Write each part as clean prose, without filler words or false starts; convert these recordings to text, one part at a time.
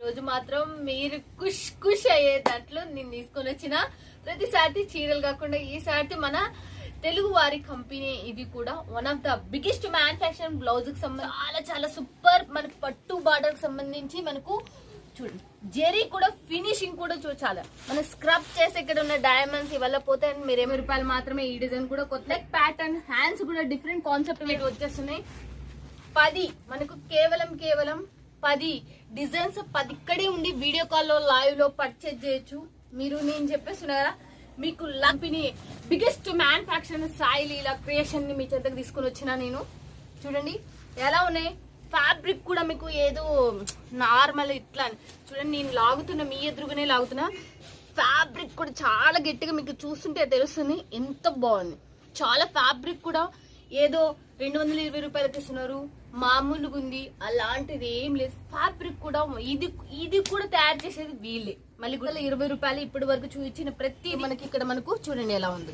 రోజు మాత్రం మీరు ఖుష్ అయ్యేటట్లు నేను తీసుకొని వచ్చిన ప్రతిసారి చీరలు కాకుండా ఈసారి మన తెలుగు వారి కంపెనీ ఇది కూడా one of the biggest manufacturing blouse కి సంబంధించి చాలా సూపర్ మనకు పట్టు బార్డర్ కి సంబంధించి మనకు చూడండి జెరీ కూడా ఫినిషింగ్ కూడా చాలా మన స్క్రబ్ చేసి ఇక్కడ ఉన్న డైమండ్స్ ఇవల్ల పోతే మీరు రూపాయలు మాత్రమే. ఈ డిజైన్ కూడా కొత్త నెక్ ప్యాటర్న్ హ్యాండ్స్ కూడా డిఫరెంట్ కాన్సెప్ట్ వచ్చేస్తున్నాయి. 10 మనకు కేవలం 10 డిజైన్స్ 10 ఇక్కడే ఉండి వీడియో కాల్ లో లైవ్ లో పర్చేజ్ చేయొచ్చు. మీరు నేను చెప్పేస్తున్నా కదా మీకు కంపెనీ బిగ్గెస్ట్ మ్యానుఫ్యాక్చరింగ్ సాయి లీలా క్రియేషన్ ని మీ చెంతకు తీసుకుని వచ్చినా నేను. చూడండి ఎలా ఉన్నాయి. ఫ్యాబ్రిక్ కూడా మీకు ఏదో నార్మల్ ఇట్లా చూడండి, నేను లాగుతున్నా మీ ఎదురుగానే లాగుతున్నా. ఫ్యాబ్రిక్ కూడా చాలా గట్టిగా మీకు చూస్తుంటే తెలుస్తుంది ఎంత బాగుంది. చాలా ఫ్యాబ్రిక్ కూడా ఏదో 220 రూపాయలకి ఇస్తున్నారు మామూలుగా ఉంది అలాంటిది ఏం లేదు. ఫ్యాబ్రిక్ కూడా ఇది కూడా తయారు చేసేది వీళ్ళే. మళ్ళీ కూడా 20 రూపాయలు ఇప్పటి వరకు చూపించిన ప్రతి మనకి ఇక్కడ మనకు చూడండి ఎలా ఉంది.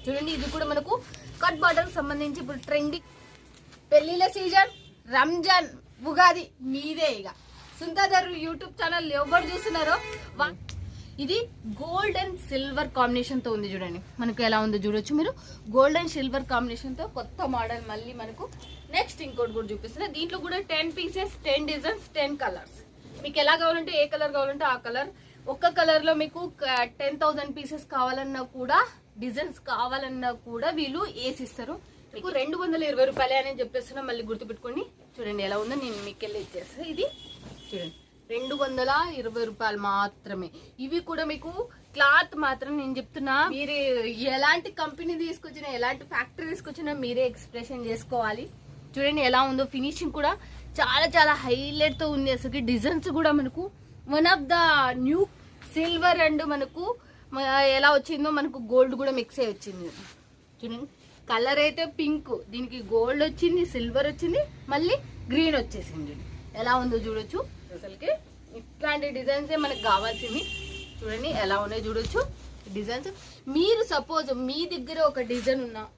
చూడండి ఇది కూడా మనకు కట్ బార్డర్ సంబంధించి ఇప్పుడు ట్రెండింగ్ పెళ్లిళ్ళ సీజన్ రంజాన్ ఉగాది మీదే. ఇక సుందర్ యూట్యూబ్ ఛానల్ ఎవరు చూస్తున్నారో ఇది గోల్డ్ అండ్ సిల్వర్ కాంబినేషన్ తో ఉంది. చూడండి మనకు ఎలా ఉందో చూడొచ్చు మీరు. గోల్డ్ అండ్ సిల్వర్ కాంబినేషన్ తో కొత్త మోడల్ మళ్ళీ మనకు నెక్స్ట్ ఇంకోటి కూడా చూపిస్తున్నా. దీంట్లో కూడా 10 పీసెస్ 10 డిజైన్స్ 10 కలర్స్. మీకు ఎలా కావాలంటే ఏ కలర్ కావాలంటే ఆ కలర్. ఒక్క కలర్ లో మీకు 10,000 పీసెస్ కావాలన్నా కూడా డిజైన్స్ కావాలన్నా కూడా వీళ్ళు వేసిస్తారు. మీకు 220 రూపాయలే అని చెప్పేస్తున్నా. మళ్ళీ గుర్తుపెట్టుకోండి. చూడండి ఎలా ఉందో నేను మీకు వెళ్ళి ఇచ్చేస్తాను. ఇది చూడండి 220 రూపాయలు మాత్రమే. ఇవి కూడా మీకు క్లాత్ మాత్రం నేను చెప్తున్నా, మీరు ఎలాంటి కంపెనీ తీసుకొచ్చినా ఎలాంటి ఫ్యాక్టరీ తీసుకొచ్చినా మీరే ఎక్స్ప్రెషన్ చేసుకోవాలి. చూడండి ఎలా ఉందో. ఫినిషింగ్ కూడా చాలా హైలైట్ తో ఉంది. అసలు డిజైన్స్ కూడా మనకు one of the new silver and మనకు ఎలా వచ్చిందో మనకు గోల్డ్ కూడా మిక్స్ అయి వచ్చింది. చూడండి కలర్ అయితే పింక్, దీనికి గోల్డ్ వచ్చింది, సిల్వర్ వచ్చింది, మళ్ళీ గ్రీన్ వచ్చేసింది. ఎలా ఉందో చూడొచ్చు. అసలుకి ఇట్లాంటి డిజైన్స్ మనకు కావాల్సింది. చూడండి ఎలా ఉన్నాయో చూడొచ్చు డిజైన్స్. మీరు సపోజ్ మీ దగ్గర ఒక డిజైన్ ఉన్నా